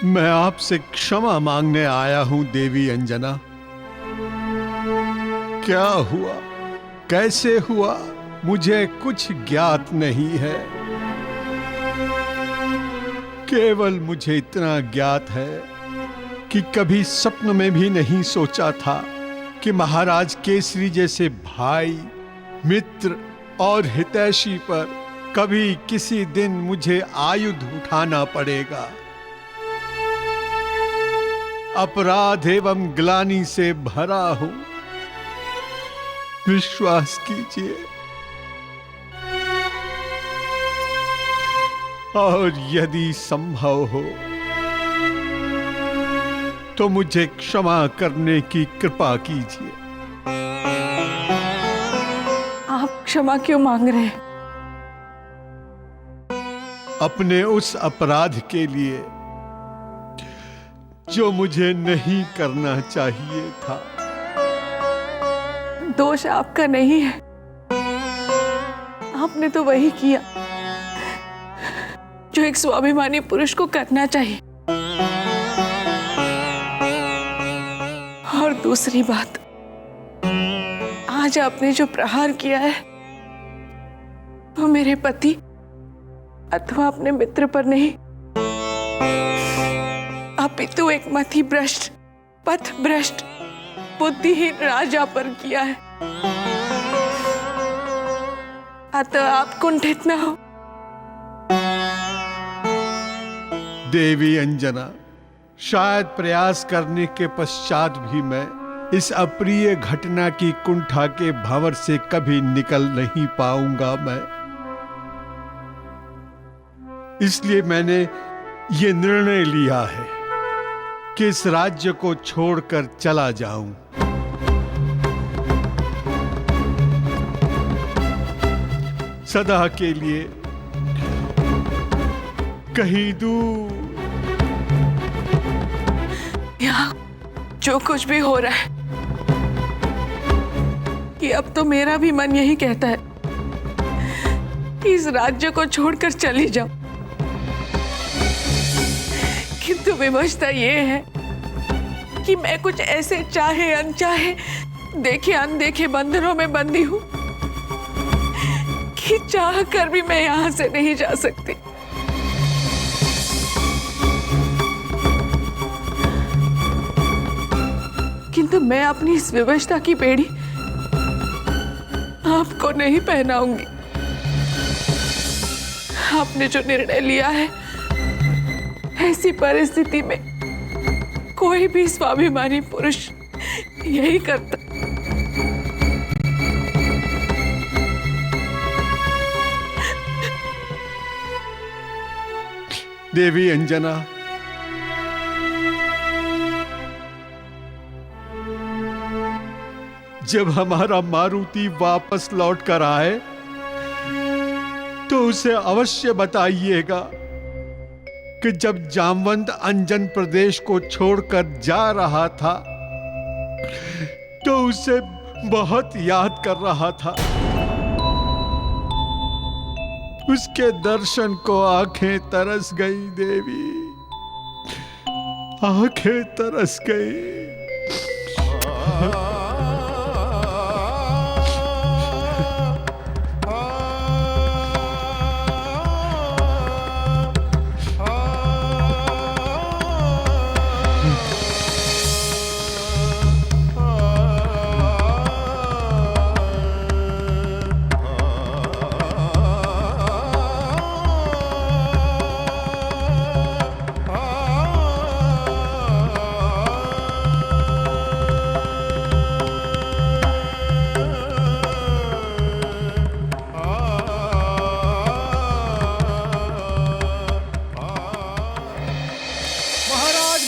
मैं आपसे क्षमा मांगने आया हूं देवी अंजना। क्या हुआ, कैसे हुआ, मुझे कुछ ज्ञात नहीं है। केवल मुझे इतना ज्ञात है कि कभी स्वप्न में भी नहीं सोचा था कि महाराज केसरी जैसे भाई, मित्र और हितैषी पर कभी किसी दिन मुझे आयुध उठाना पड़ेगा। अपराध एवं ग्लानि से भरा हूं, विश्वास कीजिए। और यदि संभव हो तो मुझे क्षमा करने की कृपा कीजिए। आप क्षमा क्यों मांग रहे हैं? अपने उस अपराध के लिए जो मुझे नहीं करना चाहिए था। दोष आपका नहीं है, आपने तो वही किया जो एक स्वाभिमानी पुरुष को करना चाहिए। और दूसरी बात, आज आपने जो प्रहार किया है वो मेरे पति अथवा अपने मित्र पर नहीं, अपितु एक मति भ्रष्ट, पथ भ्रष्ट, बुद्धिहीन राजा पर किया है। अतः आप कुंठित न हो। देवी अंजना, शायद प्रयास करने के पश्चात भी मैं इस अप्रिय घटना की कुंठा के भंवर से कभी निकल नहीं पाऊंगा। मैं इसलिए मैंने ये निर्णय लिया है कि इस राज्य को छोड़कर चला जाऊं। सदा के लिए कहीं दूर। यहाँ जो कुछ भी हो रहा है कि अब तो मेरा भी मन यही कहता है कि इस राज्य को छोड़कर चली जाऊं। किंतु विवशता ये है कि मैं कुछ ऐसे चाहे अनचाहे, देखे अनदेखे बंधनों में बंधी हूं कि चाह कर भी मैं यहां से नहीं जा सकती। किंतु मैं अपनी इस विवशता की बेड़ी आपको नहीं पहनाऊंगी। आपने जो निर्णय लिया है, ऐसी परिस्थिति में कोई भी स्वाभिमानी पुरुष यही करता। देवी अंजना, जब हमारा मारुति वापस लौट कर आए तो उसे अवश्य बताइएगा कि जब जामवंत अंजन प्रदेश को छोड़कर जा रहा था तो उसे बहुत याद कर रहा था। उसके दर्शन को आंखें तरस गई देवी, आंखें तरस गई।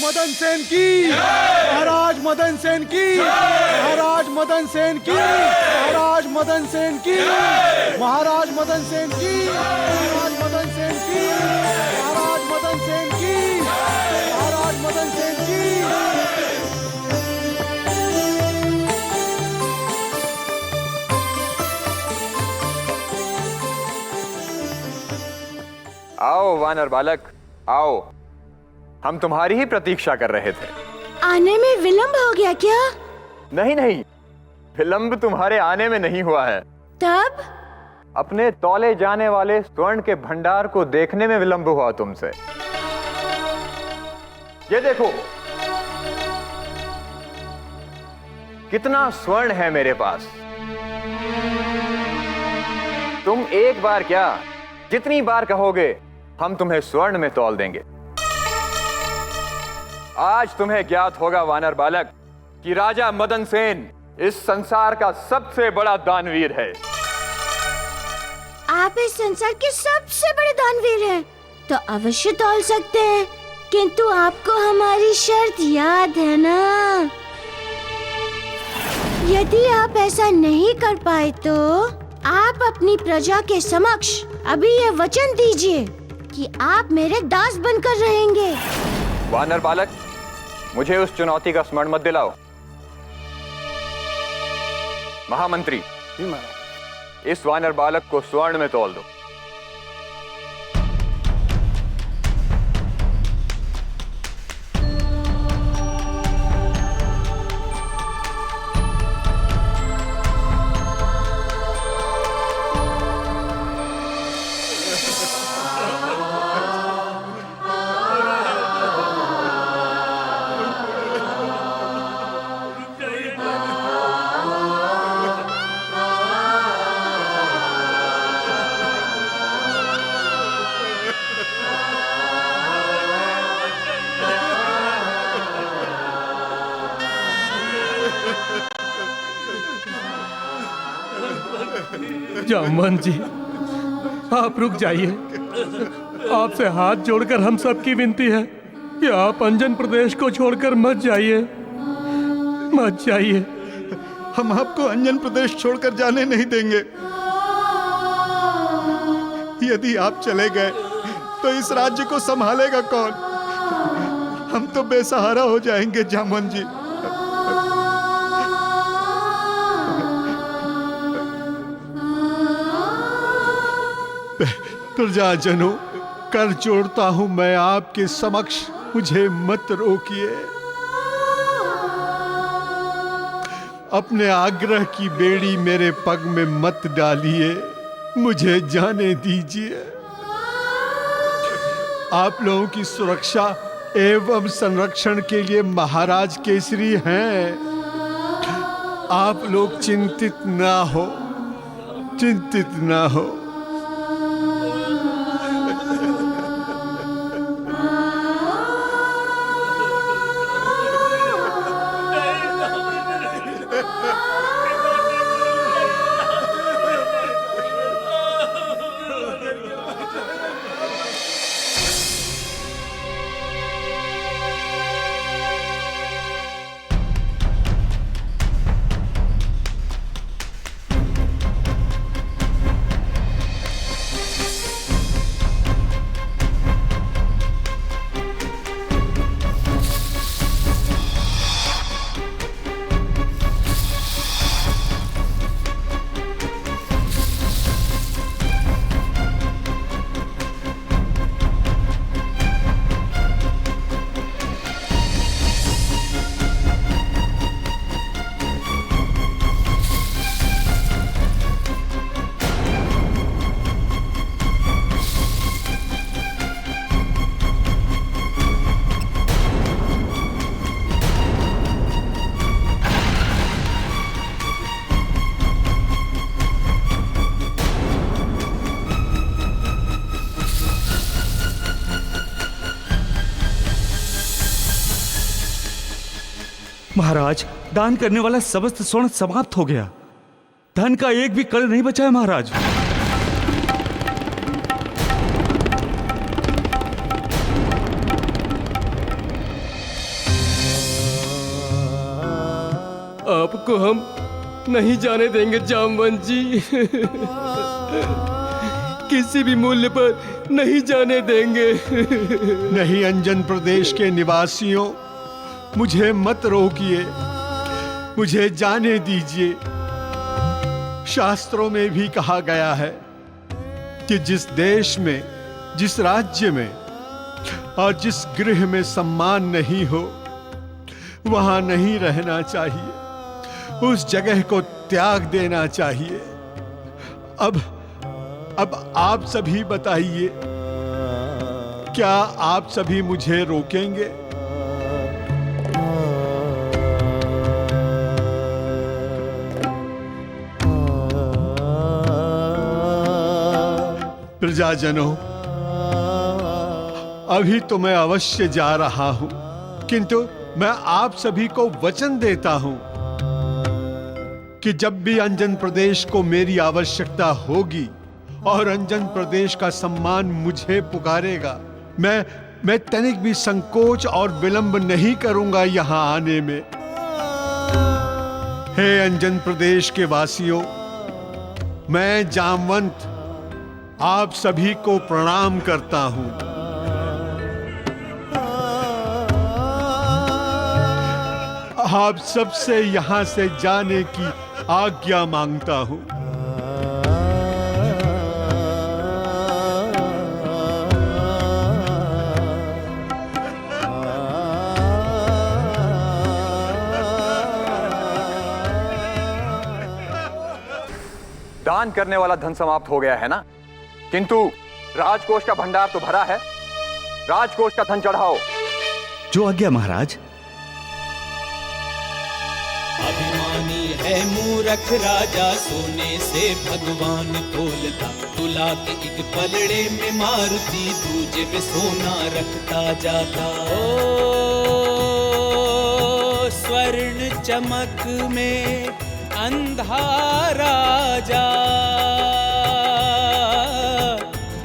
मदन सेन की, महाराज मदन सेन की, महाराज मदन सेन की, महाराज मदन सेन की, महाराज मदन सेन की, महाराज मदन सेन की, महाराज मदन सेन की, महाराज मदन सेन की। आओ वानर बालक, आओ। हम तुम्हारी ही प्रतीक्षा कर रहे थे। आने में विलंब हो गया क्या? नहीं नहीं, विलंब तुम्हारे आने में नहीं हुआ है। तब? अपने तौले जाने वाले स्वर्ण के भंडार को देखने में विलंब हुआ तुमसे। ये देखो कितना स्वर्ण है मेरे पास। तुम एक बार क्या, जितनी बार कहोगे हम तुम्हें स्वर्ण में तौल देंगे। आज तुम्हें ज्ञात होगा वानर बालक कि राजा मदन सेन इस संसार का सबसे बड़ा दानवीर है। आप इस संसार के सबसे बड़े दानवीर हैं, तो अवश्य तौल सकते हैं, किंतु आपको हमारी शर्त याद है ना? यदि आप ऐसा नहीं कर पाए तो आप अपनी प्रजा के समक्ष अभी ये वचन दीजिए कि आप मेरे दास बनकर रहेंगे। वानर बालक, मुझे उस चुनौती का स्मरण मत दिलाओ। महामंत्री, इस वानर बालक को स्वर्ण में तौल दो। जामवंत जी, आप रुक जाइए। आपसे हाथ जोड़कर हम सबकी विनती है कि आप अंजन प्रदेश को छोड़कर मत जाइए, मत जाइए। हम आपको अंजन प्रदेश छोड़कर जाने नहीं देंगे। यदि आप चले गए तो इस राज्य को संभालेगा कौन? हम तो बेसहारा हो जाएंगे जामवंत जी। प्रजाजनों, कर जोड़ता हूं मैं आपके समक्ष, मुझे मत रोकिए। अपने आग्रह की बेड़ी मेरे पग में मत डालिए, मुझे जाने दीजिए। आप लोगों की सुरक्षा एवं संरक्षण के लिए महाराज केसरी हैं। आप लोग चिंतित ना हो, चिंतित ना हो। महाराज, दान करने वाला समस्त स्वर्ण समाप्त हो गया। धन का एक भी कण नहीं बचा है महाराज। आपको हम नहीं जाने देंगे जामवंत जी। किसी भी मूल्य पर नहीं जाने देंगे। नहीं अंजन प्रदेश के निवासियों, मुझे मत रोकिए, मुझे जाने दीजिए। शास्त्रों में भी कहा गया है कि जिस देश में, जिस राज्य में और जिस गृह में सम्मान नहीं हो वहां नहीं रहना चाहिए, उस जगह को त्याग देना चाहिए। अब आप सभी बताइए, क्या आप सभी मुझे रोकेंगे? प्रजाजनों, अभी तो मैं अवश्य जा रहा हूं, किंतु मैं आप सभी को वचन देता हूं कि जब भी अंजन प्रदेश को मेरी आवश्यकता होगी और अंजन प्रदेश का सम्मान मुझे पुकारेगा, मैं तनिक भी संकोच और विलंब नहीं करूंगा यहां आने में। हे अंजन प्रदेश के वासियों, मैं जामवंत आप सभी को प्रणाम करता हूं। आप सबसे यहां से जाने की आज्ञा मांगता हूं। दान करने वाला धन समाप्त हो गया है ना, किंतु राजकोष का भंडार तो भरा है। राजकोष का धन चढ़ाओ। जो आज्ञा महाराज। अभिमानी है मूर्ख राजा, सोने से भगवान तोलता। तुला के एक पलड़े में मारुति, दूजे में सोना रखता जाता। ओ स्वर्ण चमक में अंधा राजा,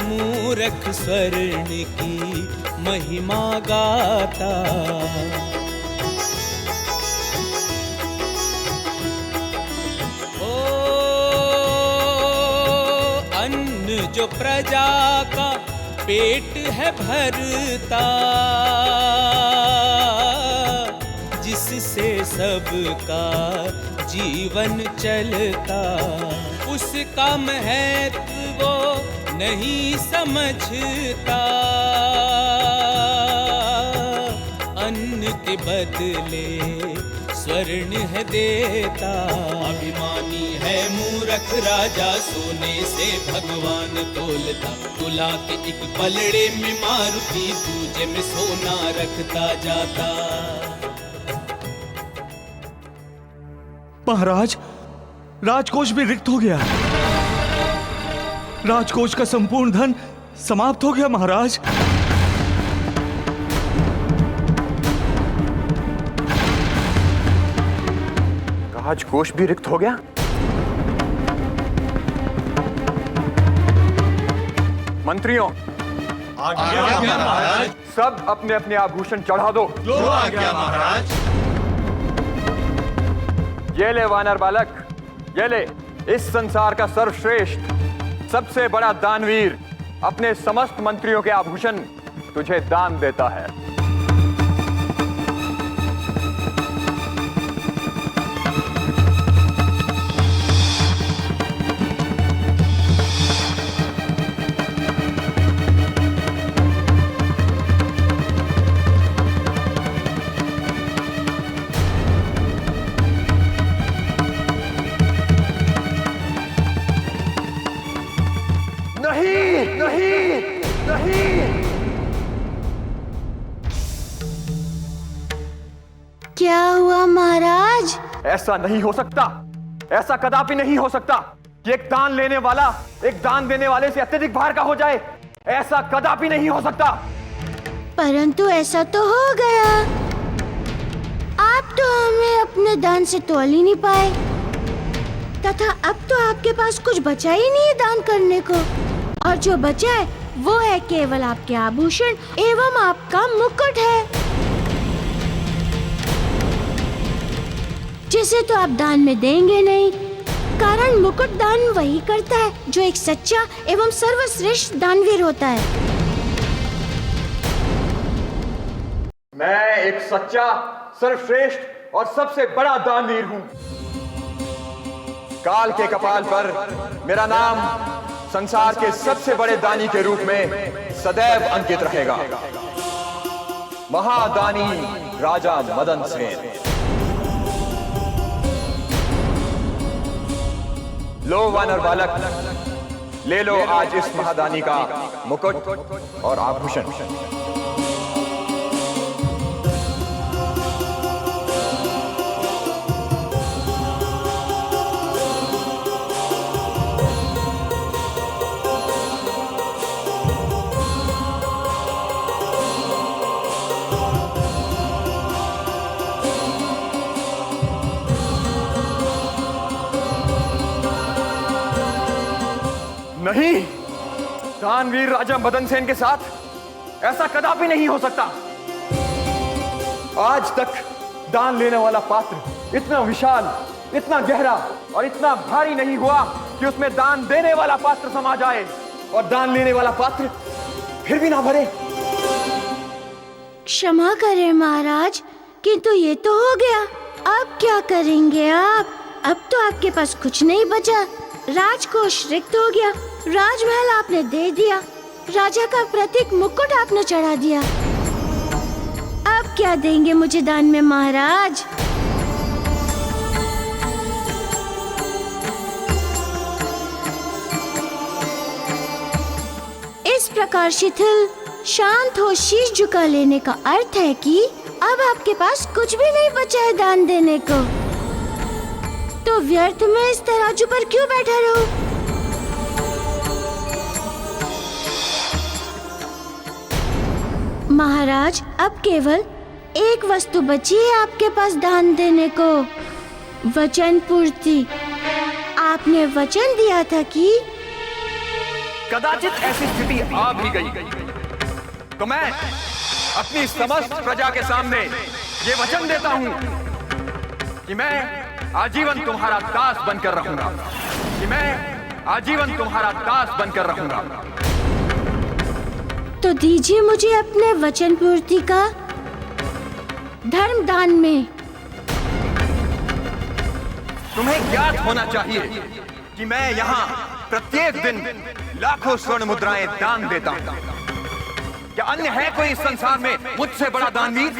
मूर्ख स्वर्ण की महिमा गाता। ओ अन्न जो प्रजा का पेट है भरता, जिससे सबका जीवन चलता, उसका महत्व वो नहीं समझता। अन्न के बदले स्वर्ण है देता। अभिमानी है मूर्ख राजा, सोने से भगवान तोलता। तुला के एक पलड़े में मारुति, दूजे में सोना रखता जाता। महाराज, राजकोष भी रिक्त हो गया। राजकोष का संपूर्ण धन समाप्त हो गया महाराज। राजकोष भी रिक्त हो गया? मंत्रियों, आज्ञा महाराज। सब अपने अपने आभूषण चढ़ा दो। जो आज्ञा महाराज। ये ले वानर बालक, ये ले। इस संसार का सर्वश्रेष्ठ सबसे बड़ा दानवीर अपने समस्त मंत्रियों के आभूषण तुझे दान देता है। क्या हुआ महाराज? ऐसा नहीं हो सकता, ऐसा कदापि नहीं हो सकता कि एक दान लेने वाला एक दान देने वाले से अत्यधिक भार का हो जाए। ऐसा कदापि नहीं हो सकता। परंतु ऐसा तो हो गया। आप तो हमें अपने दान से तोल ही नहीं पाए, तथा अब तो आपके पास कुछ बचा ही नहीं है दान करने को, और जो बचा है वो है केवल आपके आभूषण एवं आपका मुकुट है, जिसे तो आप दान में देंगे नहीं। कारण मुकुट दान वही करता है जो एक सच्चा एवं सर्वश्रेष्ठ दानवीर होता है। मैं एक सच्चा, सर्वश्रेष्ठ और सबसे बड़ा दानवीर हूं। काल के कपाल पर मेरा नाम संसार के सबसे बड़े दानी के रूप में सदैव अंकित रहेगा। महादानी राजा मदन सेन। लो वानर बालक, ले लो आज इस महादानी का मुकुट और आभूषण। नहीं, दानवीर राजा मदन सेन के साथ ऐसा कदापि नहीं हो सकता। आज तक दान लेने वाला पात्र इतना विशाल, इतना गहरा और इतना भारी नहीं हुआ कि उसमें दान देने वाला पात्र समा जाए और दान लेने वाला पात्र फिर भी ना भरे। क्षमा करें महाराज, किंतु ये तो हो गया। अब क्या करेंगे आप? अब तो आपके पास कुछ नहीं बचा। राजकोष रिक्त हो गया, राजमहल आपने दे दिया, राजा का प्रतीक मुकुट आपने चढ़ा दिया। अब क्या देंगे मुझे दान में महाराज? इस प्रकार शिथिल शांत हो शीश झुका लेने का अर्थ है कि अब आपके पास कुछ भी नहीं बचा है दान देने को। तो व्यर्थ में इस तराजू पर क्यों बैठा रहूं? महाराज, अब केवल एक वस्तु बची है आपके पास दान देने को, वचन पूर्ति। आपने वचन दिया था कि कदाचित ऐसी स्थिति आ भी गई तो मैं अपनी समस्त प्रजा के सामने ये वचन देता हूं कि मैं आजीवन तुम्हारा दास बनकर रहूंगा, कि मैं आजीवन तुम्हारा दास बनकर रहूंगा। तो दीजिए मुझे अपने वचन पूर्ति का धर्म दान में। तुम्हें ज्ञात होना चाहिए कि मैं यहाँ प्रत्येक दिन लाखों स्वर्ण मुद्राएं दान देता हूँ। क्या अन्य है कोई इस संसार में मुझसे बड़ा दानवीर?